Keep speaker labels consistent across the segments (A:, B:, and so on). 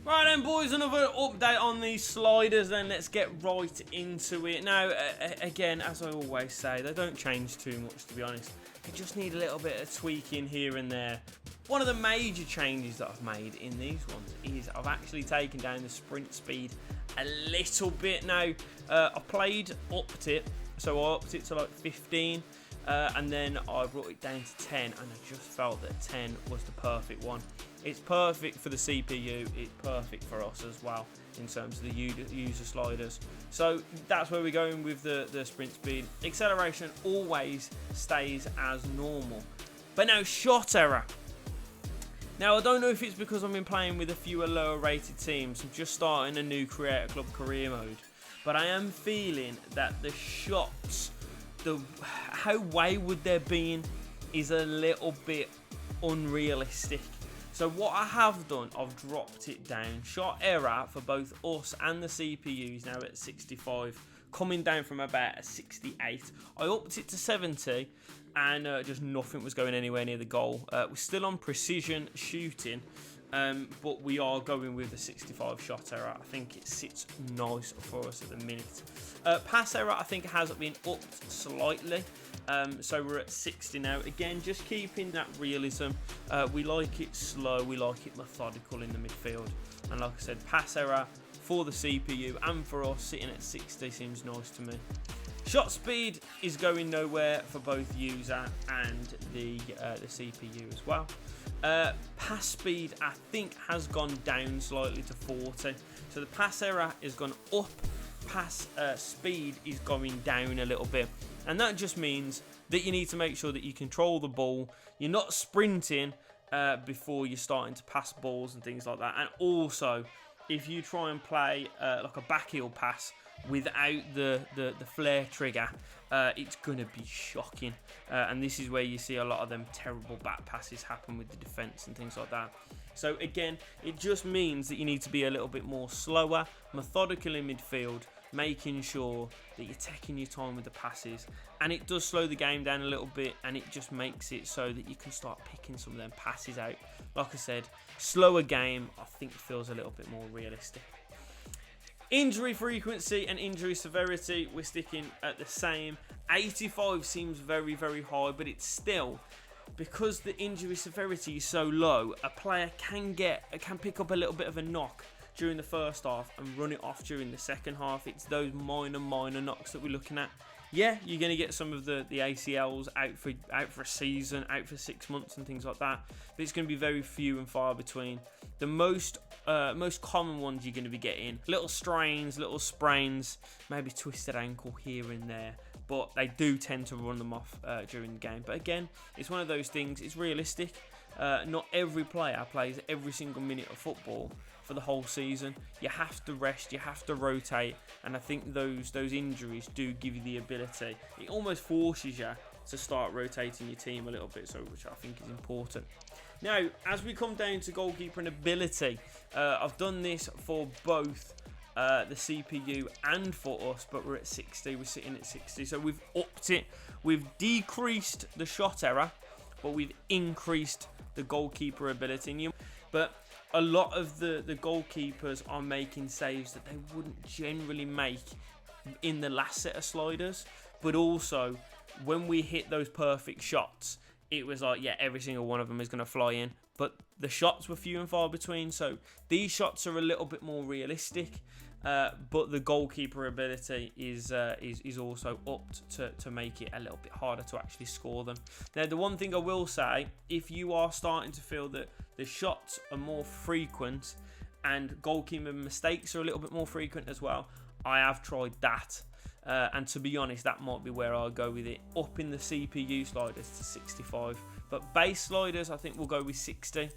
A: Right then, boys, another update on these sliders. Then let's get right into it. Now, again, as I always say, they don't change too much, to be honest. They just need a little bit of tweaking here and there. One of the major changes that I've made in these ones is I've actually taken down the sprint speed a little bit. Now, I upped it, so I upped it to like 15. And then I brought it down to 10, and I just felt that 10 was the perfect one. It's perfect for the CPU, it's perfect for us as well in terms of the user sliders. So that's where we're going with the sprint speed. Acceleration always stays as normal. But now shot error. Now I don't know if it's because I've been playing with a fewer lower rated teams. I'm just starting a new Creator Club career mode. But I am feeling that the shots, how wayward they're being is a little bit unrealistic. So what I have done, I've dropped it down. Shot error for both us and the CPU is now at 65, coming down from about a 68. I upped it to 70, and just nothing was going anywhere near the goal. We're still on precision shooting, but we are going with the 65 shot error. I think it sits nice for us at the minute. Pass error, I think, has been upped slightly. So we're at 60 now. Again, just keeping that realism. We like it slow, we like it methodical in the midfield. And like I said, pass error for the CPU and for us sitting at 60 seems nice to me. Shot speed is going nowhere for both user and the CPU as well. Pass speed, I think, has gone down slightly to 40. So the pass error has gone up. Pass speed is going down a little bit. And that just means that you need to make sure that you control the ball. You're not sprinting before you're starting to pass balls and things like that. And also, if you try and play like a backheel pass without the flare trigger, it's going to be shocking. And this is where you see a lot of them terrible back passes happen with the defence and things like that. So again, it just means that you need to be a little bit more slower, methodical in midfield, making sure that you're taking your time with the passes, and it does slow the game down a little bit, and it just makes it so that you can start picking some of them passes out. Like I said, slower game I think feels a little bit more realistic. Injury frequency and injury severity, we're sticking at the same. 85 seems very, very high, but it's still, because the injury severity is so low, a player can pick up a little bit of a knock during the first half and run it off during the second half. It's those minor knocks that we're looking at. Yeah, you're going to get some of the ACLs out for a season, out for 6 months and things like that, but it's going to be very few and far between. The most common ones you're going to be getting, little strains, little sprains, maybe twisted ankle here and there, but they do tend to run them off during the game. But again, it's one of those things, it's realistic. Not every player plays every single minute of football for the whole season. You have to rest, you have to rotate, and I think those injuries do give you the ability. It almost forces you to start rotating your team a little bit, so which I think is important. Now, as we come down to goalkeeper and ability, I've done this for both the CPU and for us, but we're at 60. We're sitting at 60, so we've upped it. We've decreased the shot error, but we've increased the goalkeeper ability. But a lot of the goalkeepers are making saves that they wouldn't generally make in the last set of sliders. But also, when we hit those perfect shots, it was like, yeah, every single one of them is going to fly in. But the shots were few and far between, so these shots are a little bit more realistic. But the goalkeeper ability is also upped to make it a little bit harder to actually score them. Now, the one thing I will say, if you are starting to feel that the shots are more frequent and goalkeeper mistakes are a little bit more frequent as well, I have tried that. And to be honest, that might be where I'll go with it. Up in the CPU sliders to 65. But base sliders, I think we'll go with 60.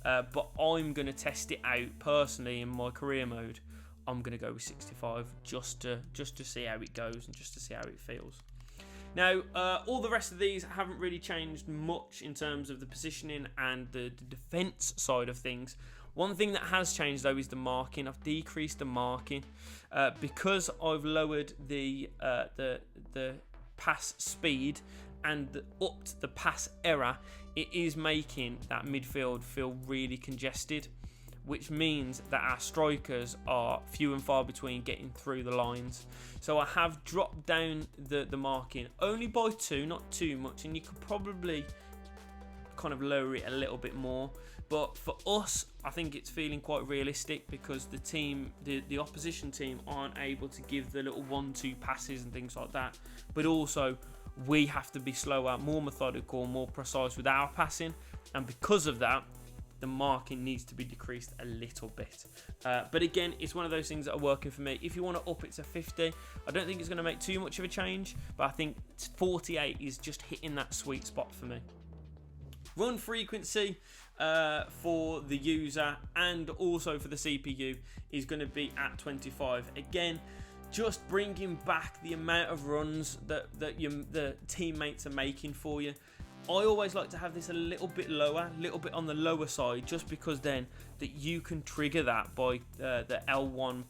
A: But I'm going to test it out personally in my career mode. I'm going to go with 65 just to see how it goes and just to see how it feels. Now, all the rest of these haven't really changed much in terms of the positioning and the defence side of things. One thing that has changed though is the marking. I've decreased the marking because I've lowered the pass speed and upped the pass error. It is making that midfield feel really congested. which means that our strikers are few and far between getting through the lines. So I have dropped down the marking only by 2, not too much, and you could probably kind of lower it a little bit more. But for us, I think it's feeling quite realistic because the opposition team aren't able to give the little 1-2 passes and things like that. But also, we have to be slower, more methodical, more precise with our passing. And because of that, the marking needs to be decreased a little bit. But again, it's one of those things that are working for me. If you want to up it to 50, I don't think it's going to make too much of a change. But I think 48 is just hitting that sweet spot for me. Run frequency for the user and also for the CPU is going to be at 25. Again, just bringing back the amount of runs that the teammates are making for you. I always like to have this a little bit lower, a little bit on the lower side, just because then that you can trigger that by the L1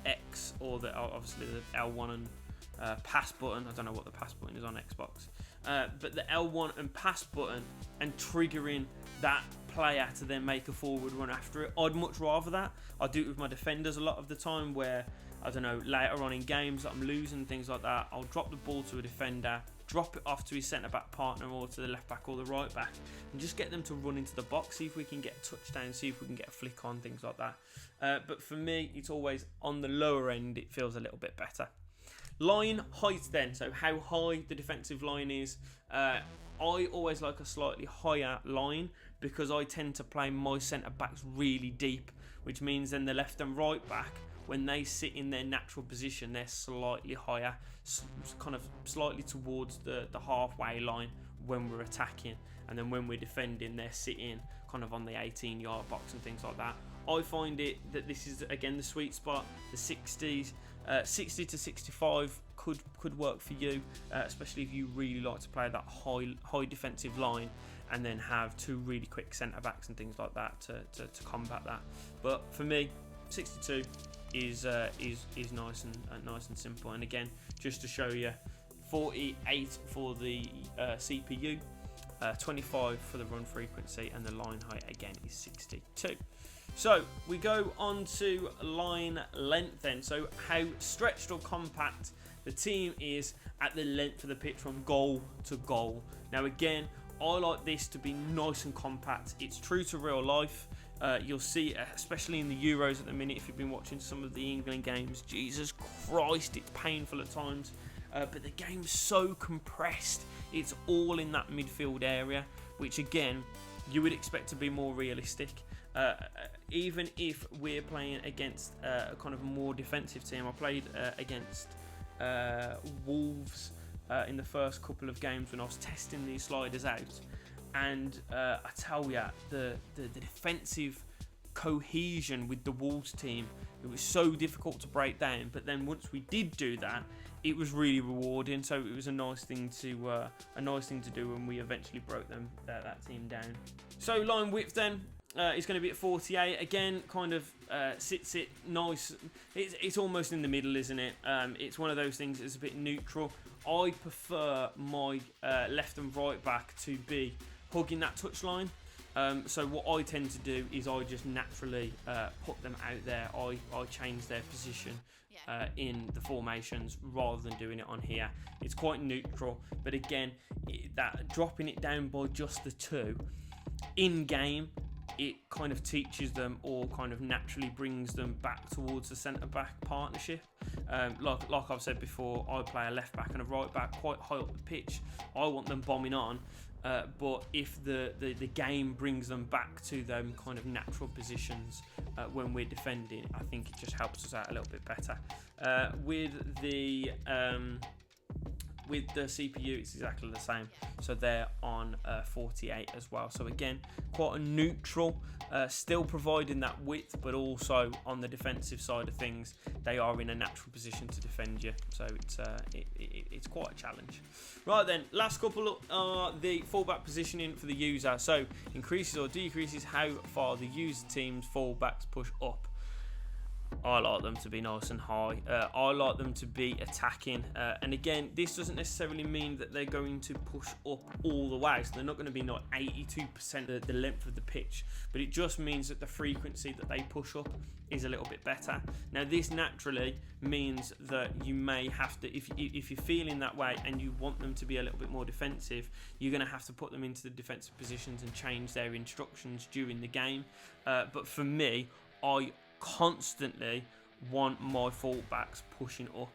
A: X or obviously the L1 and pass button. I don't know what the pass button is on Xbox. But the L1 and pass button and triggering that player to then make a forward run after it. I'd much rather that. I do it with my defenders a lot of the time where, I don't know, later on in games that I'm losing, things like that, I'll drop the ball to a defender, drop it off to his centre-back partner or to the left-back or the right-back and just get them to run into the box, see if we can get a touchdown, see if we can get a flick on, things like that. But for me, it's always on the lower end, it feels a little bit better. Line height then, so how high the defensive line is. I always like a slightly higher line because I tend to play my centre-backs really deep, which means then the left and right back, when they sit in their natural position, they're slightly higher, kind of slightly towards the halfway line when we're attacking. And then when we're defending, they're sitting kind of on the 18-yard box and things like that. I find it that this is, again, the sweet spot, the 60s. 60 to 65 could work for you, especially if you really like to play that high defensive line and then have 2 really quick centre backs and things like that to combat that. But for me, 62 is nice and simple. And again, just to show you, 48 for the CPU, 25 for the run frequency, and the line height again is 62. So we go on to line length then. So how stretched or compact the team is at the length of the pitch from goal to goal. Now again, I like this to be nice and compact. It's true to real life. You'll see, especially in the Euros at the minute, if you've been watching some of the England games, Jesus Christ, it's painful at times. But the game's so compressed. It's all in that midfield area, which again, you would expect to be more realistic. Even if we're playing against a kind of more defensive team. I played against Wolves in the first couple of games when I was testing these sliders out, and I tell you, the defensive cohesion with the Wolves team, it was so difficult to break down. But then once we did do that, it was really rewarding. So it was a nice thing to do when we eventually broke that team down. So line width then. It's going to be at 48 again. Kind of sits it nice. It's almost in the middle, isn't it? It's one of those things that's a bit neutral. I prefer my left and right back to be hugging that touchline. So what I tend to do is I just naturally put them out there. I change their position in the formations rather than doing it on here. It's quite neutral, but again, that dropping it down by just the 2 in game, it kind of teaches them or kind of naturally brings them back towards the centre-back partnership. Like I've said before, I play a left-back and a right-back quite high up the pitch. I want them bombing on, but if the game brings them back to them kind of natural positions when we're defending, I think it just helps us out a little bit better. With the CPU, it's exactly the same. So they're on 48 as well. So again, quite a neutral, still providing that width, but also on the defensive side of things, they are in a natural position to defend you. So it's quite a challenge. Right then, last couple are the fallback positioning for the user. So increases or decreases how far the user team's fallbacks push up. I like them to be nice and high. I like them to be attacking. And again, this doesn't necessarily mean that they're going to push up all the way. So they're not going to be like 82% of the length of the pitch. But it just means that the frequency that they push up is a little bit better. Now, this naturally means that you may have to, if you're feeling that way and you want them to be a little bit more defensive, you're going to have to put them into the defensive positions and change their instructions during the game. But for me, I constantly want my fullbacks pushing up.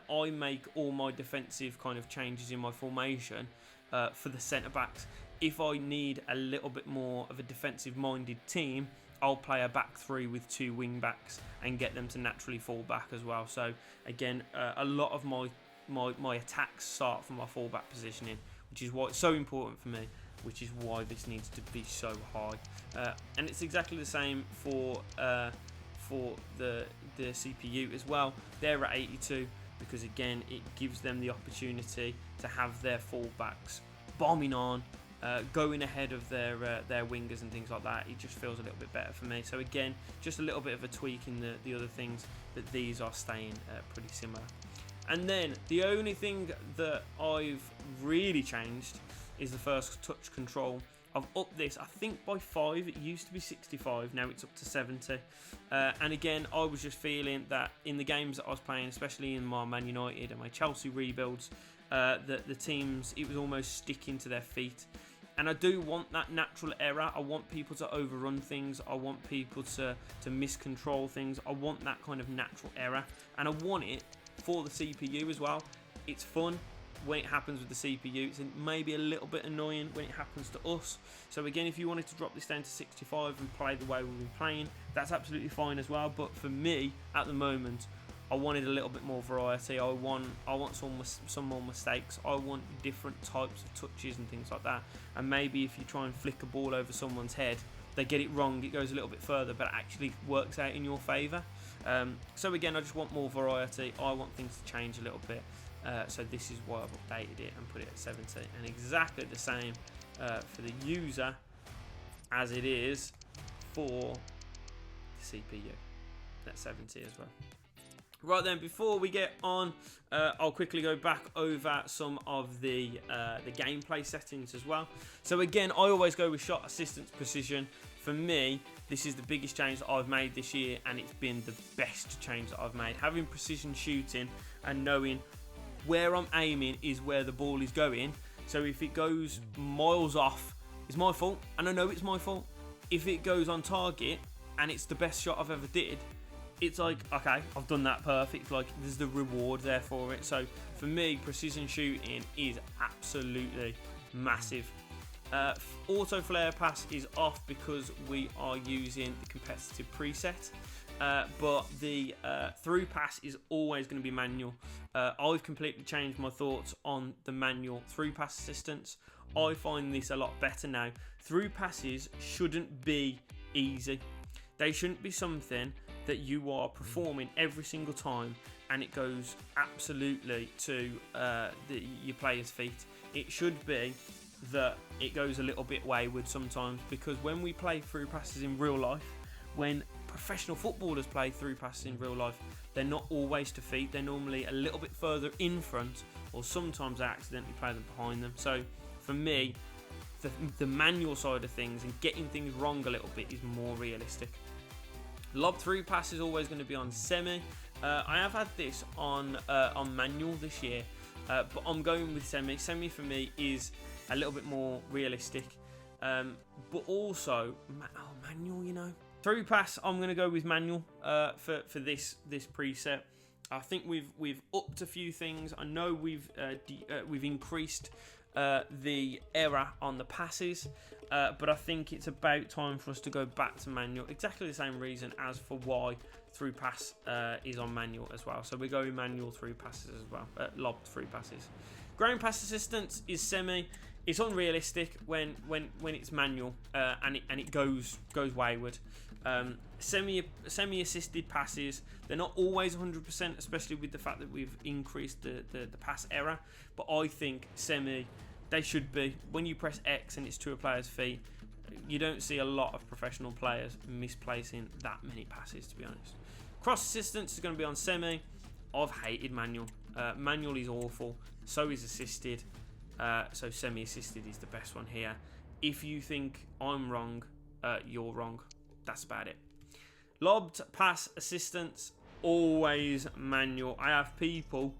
A: I make all my defensive kind of changes in my formation for the centre backs. If I need a little bit more of a defensive minded team, I'll play a back three with 2 wing backs and get them to naturally fall back as well. So again, a lot of my attacks start from my fullback positioning, which is why it's so important for me, which is why this needs to be so high. And it's exactly the same for the CPU as well. They're at 82 because again, it gives them the opportunity to have their fullbacks bombing on, going ahead of their wingers and things like that. It just feels a little bit better for me. So again, just a little bit of a tweak in the other things, but these are staying pretty similar. And then the only thing that I've really changed is the first touch control. I've upped this, I think, by 5. It used to be 65, now it's up to 70. And again, I was just feeling that in the games that I was playing, especially in my Man United and my Chelsea rebuilds, that the teams, it was almost sticking to their feet. And I do want that natural error. I want people to overrun things. I want people to miscontrol things. I want that kind of natural error. And I want it for the CPU as well. It's fun when it happens with the CPU. It's maybe a little bit annoying when it happens to us. So again, if you wanted to drop this down to 65 and play the way we've been playing, that's absolutely fine as well. But for me, at the moment, I wanted a little bit more variety. I want some more mistakes. I want different types of touches and things like that. And maybe if you try and flick a ball over someone's head, they get it wrong, it goes a little bit further, but it actually works out in your favour. So again, I just want more variety. I want things to change a little bit. So this is why I've updated it and put it at 70. And exactly the same for the user as it is for the CPU. That's 70 as well. Right then, before we get on, I'll quickly go back over some of the gameplay settings as well. So again, I always go with shot assistance precision. For me, this is the biggest change that I've made this year, and it's been the best change that I've made. Having precision shooting and knowing where I'm aiming is where the ball is going. So if it goes miles off, it's my fault, and I know it's my fault. If it goes on target and it's the best shot I've ever did, it's like, okay, I've done that perfect. Like, there's the reward there for it. So for me, precision shooting is absolutely massive. Auto flare pass is off because we are using the competitive preset. But the through pass is always going to be manual. I've completely changed my thoughts on the manual through pass assistance. I find this a lot better now. Through passes shouldn't be easy. They shouldn't be something that you are performing every single time and it goes absolutely to your player's feet. It should be that it goes a little bit wayward sometimes, because when we play through passes in real life, when professional footballers play through passes in real life, they're not always to feet. They're normally a little bit further in front, or sometimes I accidentally play them behind them. So for me, the manual side of things and getting things wrong a little bit is more realistic. Lob through pass is always going to be on semi. I have had this on manual this year, but I'm going with semi. Semi for me is a little bit more realistic, but also manual. You know, through pass I'm going to go with manual for this preset. I think we've upped a few things. I know we've increased the error on the passes, but I think it's about time for us to go back to manual. Exactly the same reason as for why through pass is on manual as well. So we're going manual through passes as well, lob through passes. Ground pass assistance is semi. It's unrealistic when it's manual and it goes wayward. Semi assisted passes, they're not always 100%, especially with the fact that we've increased the pass error. But I think semi, they should be. When you press X and it's to a player's feet, You don't see a lot of professional players misplacing that many passes, to be honest. Cross assistance is going to be on semi. I've hated manual. Manual is awful. So is assisted. So semi-assisted is the best one here. If you think I'm wrong, you're wrong. That's about it. Lobbed pass assistance, always manual. I have people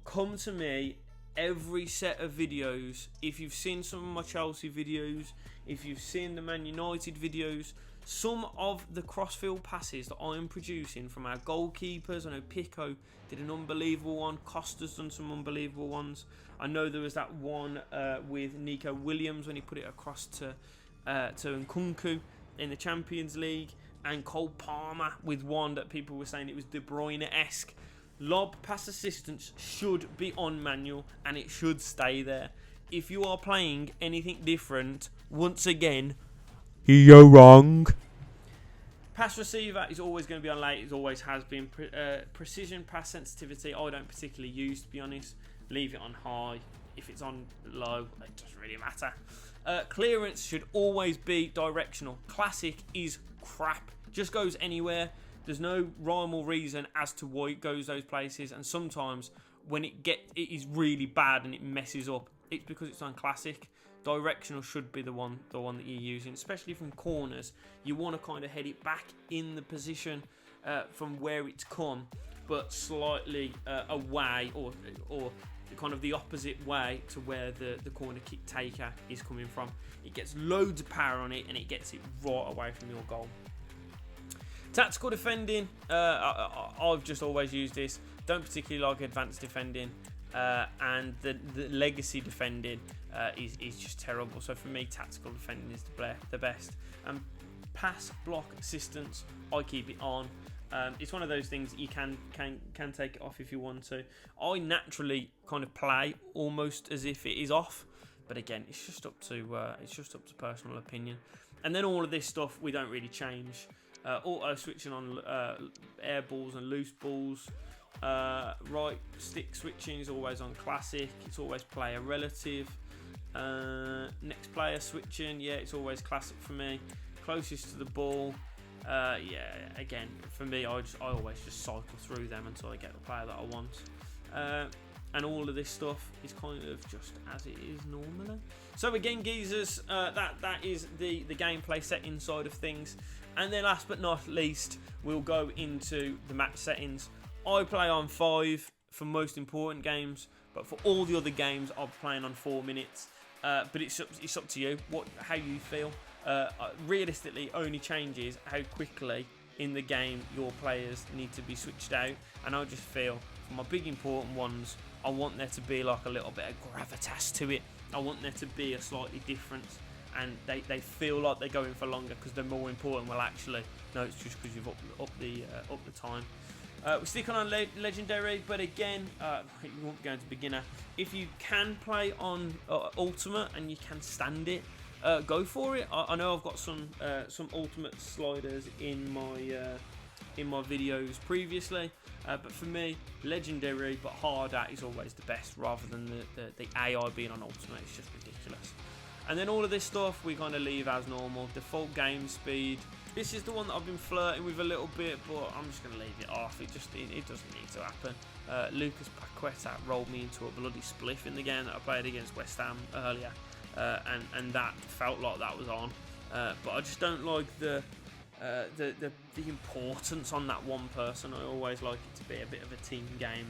A: come to me every set of videos. If you've seen some of my Chelsea videos, if you've seen the Man United videos, some of the crossfield passes that I'm producing from our goalkeepers. I know Pico did an unbelievable one. Costa's done some unbelievable ones. I know there was that one with Nico Williams when he put it across to Nkunku in the Champions League, and Cole Palmer with one that people were saying it was De Bruyne-esque. Lob pass assistance should be on manual, and it should stay there. If you are playing anything different, once again, you're wrong. Pass receiver is always going to be on late. It always has been. Precision pass sensitivity, I don't particularly use, to be honest. Leave it on high. If it's on low, it doesn't really matter. Clearance should always be directional. Classic is crap. Just goes anywhere. There's no rhyme or reason as to why it goes those places. And sometimes when it is really bad and it messes up, it's because it's on classic. Directional should be the one that you're using, especially from corners. You want to kind of head it back in the position from where it's come, but slightly away or kind of the opposite way to where the corner kick taker is coming from. It gets loads of power on it and it gets it right away from your goal. Tactical defending, I've just always used this. Don't particularly like advanced defending, and the legacy defending is just terrible. So for me, tactical defending is the best. Pass block assistance, I keep it on. It's one of those things that you can take it off if you want to. I naturally kind of play almost as if it is off, but again, it's just up to personal opinion. And then all of this stuff we don't really change. Auto switching on air balls and loose balls. Right stick switching is always on classic. It's always player relative. Next player switching, yeah, it's always classic for me. Closest to the ball, yeah, again for me, I always just cycle through them until I get the player that I want. And all of this stuff is kind of just as it is normally. So again, geezers, that is the gameplay setting side of things. And then last but not least, we'll go into the match settings. I play on 5 for most important games, but for all the other games, I'll be playing on 4 minutes. But it's up to you, how you feel. Realistically, only changes how quickly in the game your players need to be switched out. And I just feel for my big important ones, I want there to be like a little bit of gravitas to it. I want there to be a slightly different, and they feel like they're going for longer because they're more important. Well, actually, no, it's just because you've upped the time. We stick on legendary, but again, you won't be going to beginner. If you can play on ultimate and you can stand it, go for it. I know I've got some ultimate sliders in my videos previously, but for me, legendary but harder is always the best, rather than the AI being on ultimate. It's just ridiculous. And then all of this stuff we kind of leave as normal. Default game speed. This is the one that I've been flirting with a little bit, but I'm just going to leave it off. It doesn't need to happen. Lucas Paqueta rolled me into a bloody spliff in the game that I played against West Ham earlier, and that felt like that was on. But I just don't like the importance on that one person. I always like it to be a bit of a team game,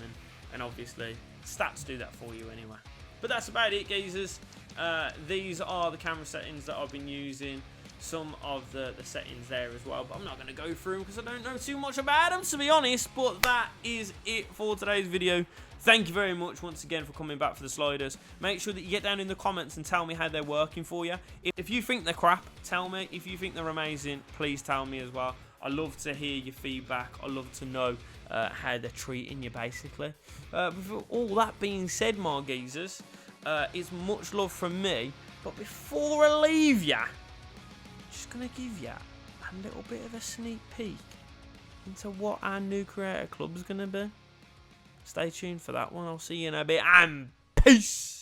A: and obviously stats do that for you anyway. But that's about it, geezers. These are the camera settings that I've been using. Some of the settings there as well, but I'm not going to go through them because I don't know too much about them, to be honest. But that is it for today's video. Thank you very much once again for coming back for the sliders. Make sure that you get down in the comments and tell me how they're working for you. If you think they're crap, tell me. If you think they're amazing, please tell me as well. I love to hear your feedback. I love to know how they're treating you, basically. With all that being said, my geezers, it's much love from me. But before I leave ya, just going to give you a little bit of a sneak peek into what our new creator club's going to be. Stay tuned for that one. I'll see you in a bit, and peace!